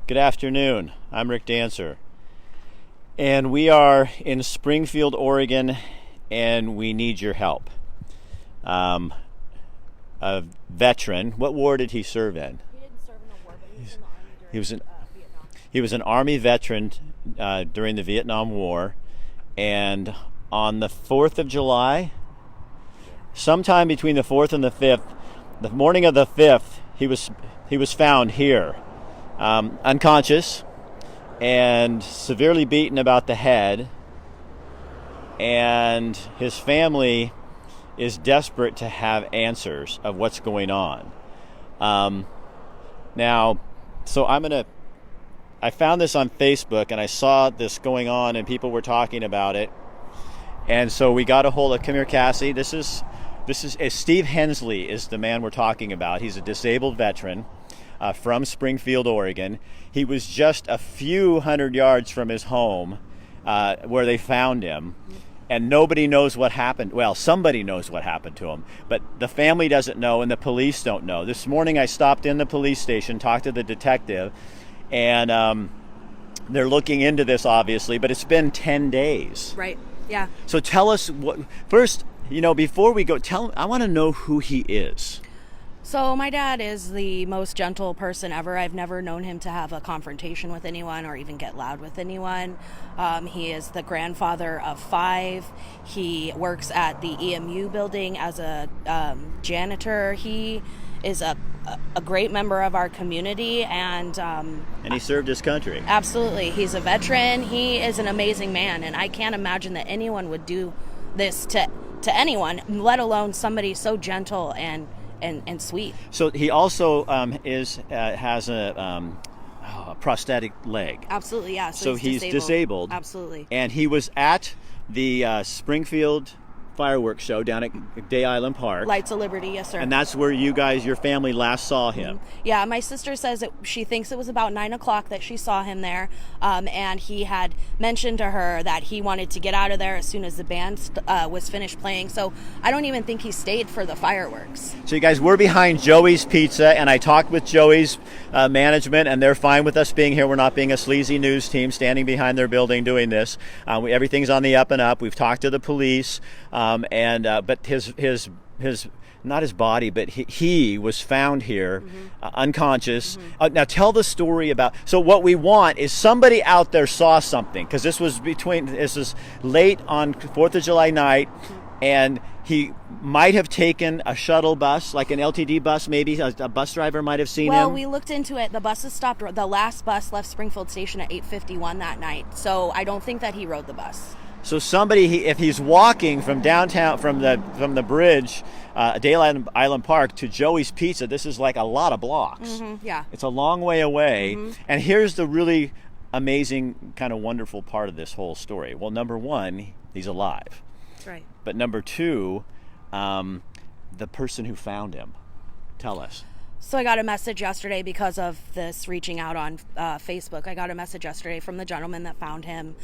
Good afternoon. I'm Rick Dancer. And we are in Springfield, Oregon, and we need your help. A veteran. What war did he serve in? He didn't serve in a war, but he was in the Army during Vietnam. He was an Army veteran during the Vietnam War. And on the 4th of July, sometime between the 4th and the 5th, the morning of the 5th, he was found here, unconscious and severely beaten about the head, and his family is desperate to have answers of what's going on. I found this on Facebook, and I saw this going on, and people were talking about it, and so we got a hold of, come here, Cassie. This is Steve Hensley is the man we're talking about. He's a disabled veteran from Springfield, Oregon. He was just a few hundred yards from his home where they found him, and nobody knows what happened. Well, somebody knows what happened to him, but the family doesn't know, and the police don't know. This morning I stopped in the police station, talked to the detective, and they're looking into this, obviously, but it's been 10 days. Right, yeah. So tell us, first, before we go, I want to know who he is. So my dad is the most gentle person ever. I've never known him to have a confrontation with anyone or even get loud with anyone. He is the grandfather of 5. He works at the EMU building as a janitor. He is a great member of our community, and he served his country. Absolutely. He's a veteran. He is an amazing man, and I can't imagine that anyone would do this to anyone, let alone somebody so gentle and sweet. So he also has a prosthetic leg. Absolutely, yeah. So he's disabled. Absolutely. And he was at the Springfield fireworks show down at Day Island Park. Lights of Liberty, yes, sir. And that's where your family last saw him. Yeah, my sister says that she thinks it was about 9 o'clock that she saw him there, and he had mentioned to her that he wanted to get out of there as soon as the band was finished playing. So I don't even think he stayed for the fireworks. So you guys, we're behind Joey's Pizza, and I talked with Joey's management, and they're fine with us being here. We're not being a sleazy news team standing behind their building doing this. Everything's on the up and up. We've talked to the police. But his not his body, but he was found here, unconscious. Now tell the story about. So what we want is somebody out there saw something, because this was late on 4th of July night, and he might have taken a shuttle bus, like an LTD bus, maybe a bus driver might have seen him. Well, we looked into it. The buses stopped. The last bus left Springfield Station at 8:51 that night. So I don't think that he rode the bus. So somebody, if he's walking from downtown, from the bridge, Day Island Park to Joey's Pizza, this is like a lot of blocks. Yeah. It's a long way away. And here's the really amazing, kind of wonderful part of this whole story. Well, number one, he's alive. That's right. But number two, the person who found him. Tell us. So I got a message yesterday because of this reaching out on Facebook. I got a message yesterday from the gentleman that found him.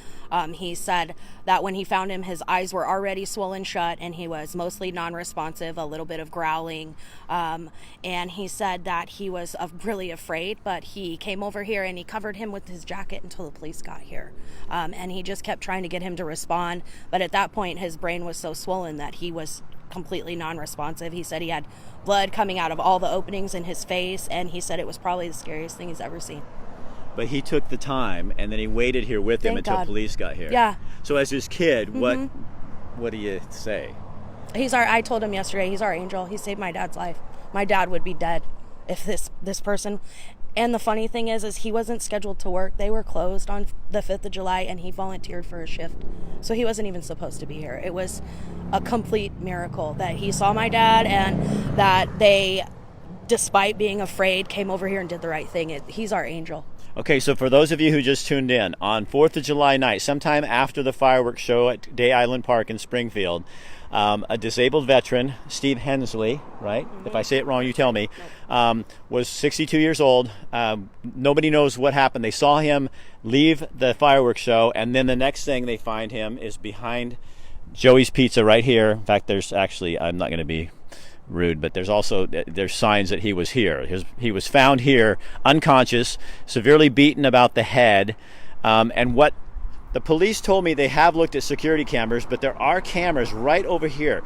He said that when he found him, his eyes were already swollen shut and he was mostly non-responsive, a little bit of growling. And he said that he was really afraid, but he came over here and he covered him with his jacket until the police got here. And he just kept trying to get him to respond. But at that point, his brain was so swollen that he was completely non-responsive. He said he had blood coming out of all the openings in his face, and he said it was probably the scariest thing he's ever seen. But he took the time, and then he waited here with him until police got here. Yeah. So as his kid, what do you say? I told him yesterday, he's our angel. He saved my dad's life. My dad would be dead if this person. And the funny thing is he wasn't scheduled to work. They were closed on the 5th of July, and he volunteered for a shift. So he wasn't even supposed to be here. It was a complete miracle that he saw my dad, and that they, despite being afraid, came over here and did the right thing. He's our angel. Okay, so for those of you who just tuned in, on 4th of July night, sometime after the fireworks show at Day Island Park in Springfield, a disabled veteran, Steve Hensley, right? If I say it wrong, you tell me, was 62 years old. Nobody knows what happened. They saw him leave the fireworks show, and then the next thing they find him is behind Joey's Pizza right here. In fact, there's actually, I'm not going to be rude, but there's signs that he was here. He was found here unconscious, severely beaten about the head, and what the police told me, they have looked at security cameras, but there are cameras right over here.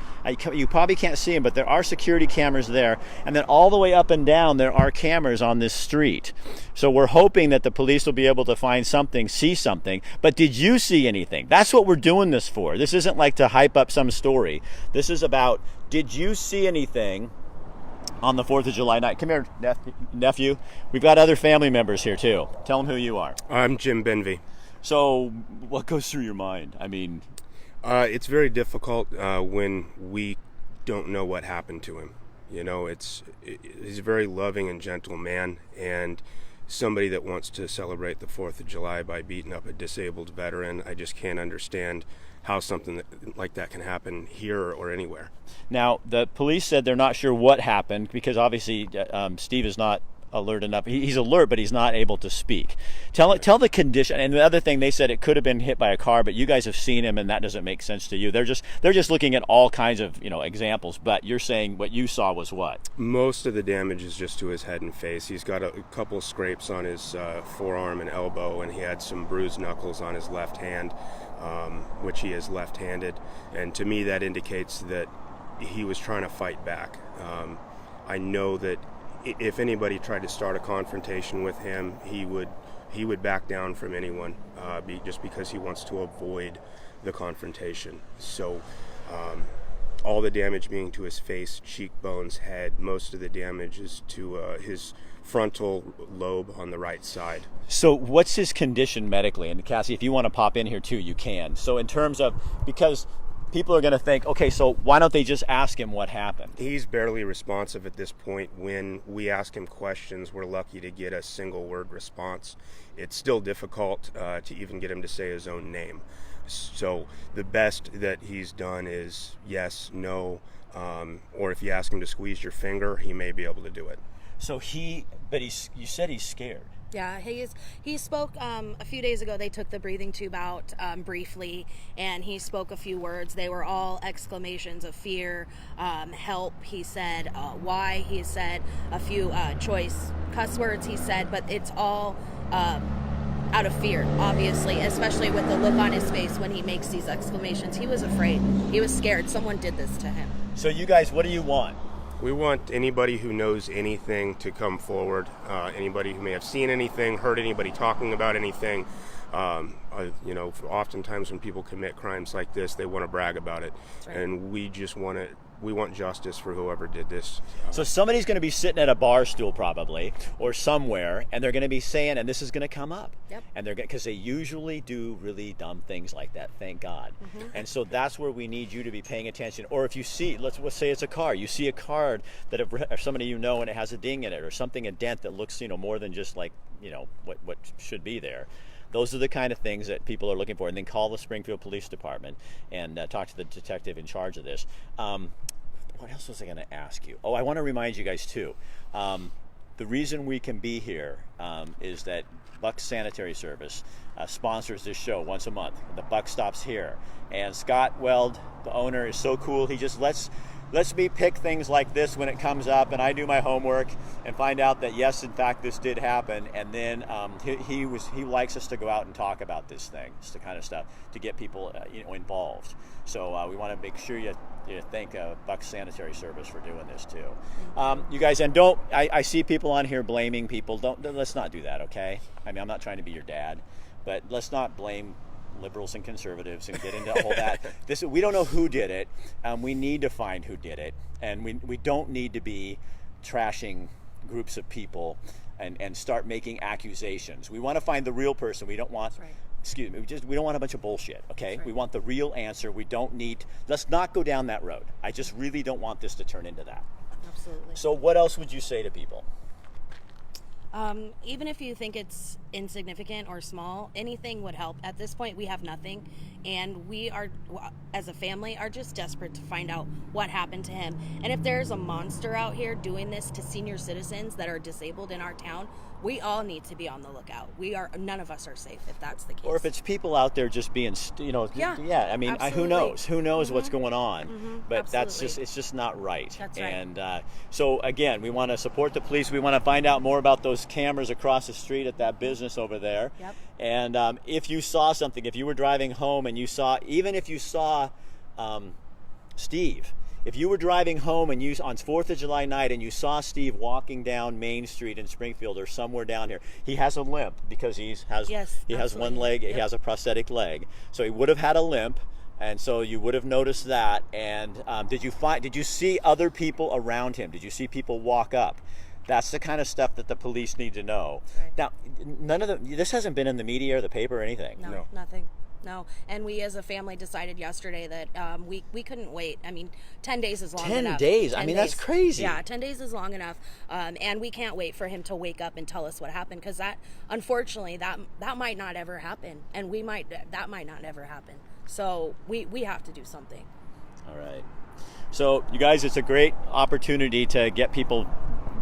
You probably can't see them, but there are security cameras there. And then all the way up and down, there are cameras on this street. So we're hoping that the police will be able to find something, see something. But did you see anything? That's what we're doing this for. This isn't like to hype up some story. This is about, did you see anything on the 4th of July night? Come here, nephew. We've got other family members here, too. Tell them who you are. I'm Jim Benvey. So, what goes through your mind? I mean, it's very difficult when we don't know what happened to him. You know, he's a very loving and gentle man, and somebody that wants to celebrate the 4th of July by beating up a disabled veteran. I just can't understand how something like that can happen here or anywhere. Now, the police said they're not sure what happened because obviously Steve is not alert enough. He's alert, but he's not able to speak. Tell the condition. And the other thing, they said it could have been hit by a car, but you guys have seen him, and that doesn't make sense to you. They're just looking at all kinds of examples. But you're saying what you saw was what? Most of the damage is just to his head and face. He's got a couple scrapes on his forearm and elbow, and he had some bruised knuckles on his left hand, which he is left-handed. And to me, that indicates that he was trying to fight back. I know that if anybody tried to start a confrontation with him, he would back down from anyone, just because he wants to avoid the confrontation. So all the damage being to his face, cheekbones, head, most of the damage is to his frontal lobe on the right side. So what's his condition medically? And Cassie, if you want to pop in here too, you can. So in terms of, because people are going to think, okay, so why don't they just ask him what happened? He's barely responsive at this point. When we ask him questions, we're lucky to get a single word response. It's still difficult to even get him to say his own name. So the best that he's done is yes, no, or if you ask him to squeeze your finger, he may be able to do it. So you said he's scared. Yeah, he spoke a few days ago. They took the breathing tube out briefly, and he spoke a few words. They were all exclamations of fear, help, he said, why, he said, a few choice cuss words, he said, but it's all out of fear, obviously, especially with the look on his face when he makes these exclamations. He was afraid. He was scared. Someone did this to him. So you guys, what do you want? We want anybody who knows anything to come forward, anybody who may have seen anything, heard anybody talking about anything. Oftentimes when people commit crimes like this, they want to brag about it. Right. And we want justice for whoever did this. So somebody's going to be sitting at a bar stool probably, or somewhere, and they're going to be saying, and this is going to come up. Yep. And because they usually do really dumb things like that, thank God. Mm-hmm. And so that's where we need you to be paying attention. Or if you see, let's say it's a car, you see a card that or somebody you know and it has a ding in it, or something, a dent that looks more than just like what should be there. Those are the kind of things that people are looking for. And then call the Springfield Police Department and talk to the detective in charge of this. What else was I going to ask you? Oh, I want to remind you guys, too. The reason we can be here is that Buck Sanitary Service sponsors this show once a month. The buck stops here. And Scott Weld, the owner, is so cool. He just lets me pick things like this when it comes up, and I do my homework and find out that yes, in fact, this did happen. And then he likes us to go out and talk about this thing, just the kind of stuff to get people involved. So we want to make sure you thank Buck Sanitary Service for doing this too. You guys, and don't. I see people on here blaming people. Let's not do that, okay? I mean, I'm not trying to be your dad, but let's not blame liberals and conservatives and get into all that. We don't know who did it. We need to find who did it, and we don't need to be trashing groups of people and start making accusations. We want to find the real person. We don't want. Right. Excuse me. We don't want a bunch of bullshit. Okay. Right. We want the real answer. We don't need. Let's not go down that road. I just really don't want this to turn into that. Absolutely. So, what else would you say to people? Even if you think it's insignificant or small, anything would help. At this point, we have nothing, and we are, as a family, are just desperate to find out what happened to him. And if there's a monster out here doing this to senior citizens that are disabled in our town, we all need to be on the lookout. None of us are safe if that's the case. Or if it's people out there just being, Yeah, I mean, who knows? Who knows what's going on? But it's just not right. That's right. And so again, we want to support the police. We want to find out more about those cameras across the street at that business over there. Yep. And if you saw something, if you were driving home and you saw, even if you saw Steve, if you were driving home and on 4th of July night and you saw Steve walking down Main Street in Springfield or somewhere down here, he has a limp because he has one leg, he has a prosthetic leg. So he would have had a limp, and so you would have noticed that. And did you see other people around him? Did you see people walk up? That's the kind of stuff that the police need to know. Right. Now, this hasn't been in the media or the paper or anything. No. Nothing. No, and we as a family decided yesterday that we couldn't wait. I mean, 10 days is long enough. 10 days? I mean, that's crazy. Yeah, 10 days is long enough, and we can't wait for him to wake up and tell us what happened, because unfortunately, that might not ever happen, and that might not ever happen. So we have to do something. All right. So, you guys, it's a great opportunity to get people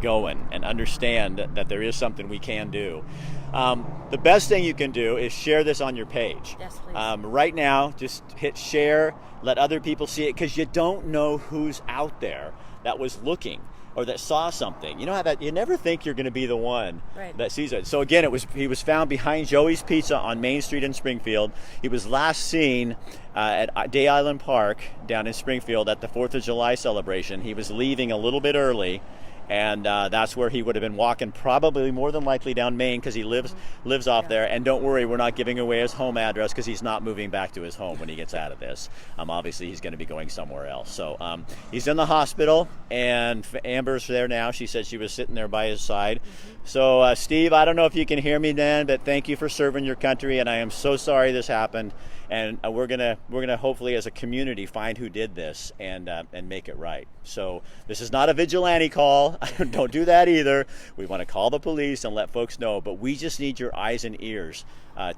going and understand that there is something we can do. The best thing you can do is share this on your page. Yes, please. Right now, just hit share, let other people see it, because you don't know who's out there that was looking or that saw something. You know how that you never think you're going to be the one that sees it. So again, he was found behind Joey's Pizza on Main Street in Springfield. He was last seen at Day Island Park down in Springfield at the 4th of July celebration. He was leaving a little bit early, and that's where he would have been walking, probably more than likely down Main, because he lives off there. And don't worry, we're not giving away his home address, because he's not moving back to his home when he gets out of this. Obviously, he's going to be going somewhere else. So he's in the hospital, and Amber's there now. She said she was sitting there by his side. So Steve, I don't know if you can hear me, man, but thank you for serving your country, and I am so sorry this happened. And we're gonna hopefully, as a community, find who did this and make it right. So this is not a vigilante call. Don't do that either. We want to call the police and let folks know, but we just need your eyes and ears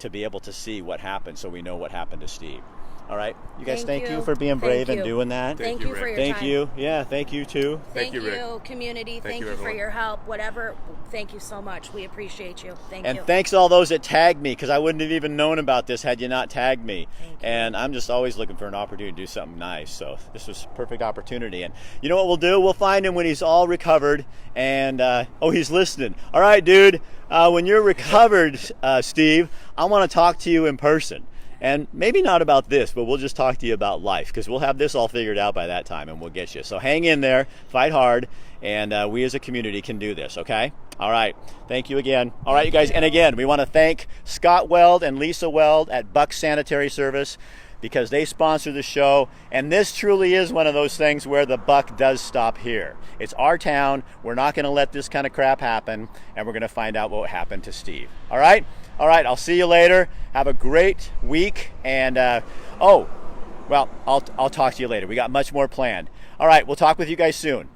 to be able to see what happened, so we know what happened to Steve. All right, you guys, thank you for being brave and doing that. Thank you for your time. Thank you. Yeah, thank you too. Thank you, community. Thank you for your help. Whatever. Thank you so much. We appreciate you. Thank you. And thanks all those that tagged me, because I wouldn't have even known about this had you not tagged me. And I'm just always looking for an opportunity to do something nice. So this was a perfect opportunity. And you know what we'll do? We'll find him when he's all recovered. And he's listening. All right, dude. When you're recovered, Steve, I want to talk to you in person. And maybe not about this, but we'll just talk to you about life, because we'll have this all figured out by that time, and we'll get you. So hang in there, fight hard, and we as a community can do this, okay? All right. Thank you again. All right, you guys. And again, we want to thank Scott Weld and Lisa Weld at Buck Sanitary Service, because they sponsor the show. And this truly is one of those things where the buck does stop here. It's our town. We're not going to let this kind of crap happen, and we're going to find out what happened to Steve. All right? All right, I'll see you later. Have a great week. And, I'll talk to you later. We got much more planned. All right, we'll talk with you guys soon.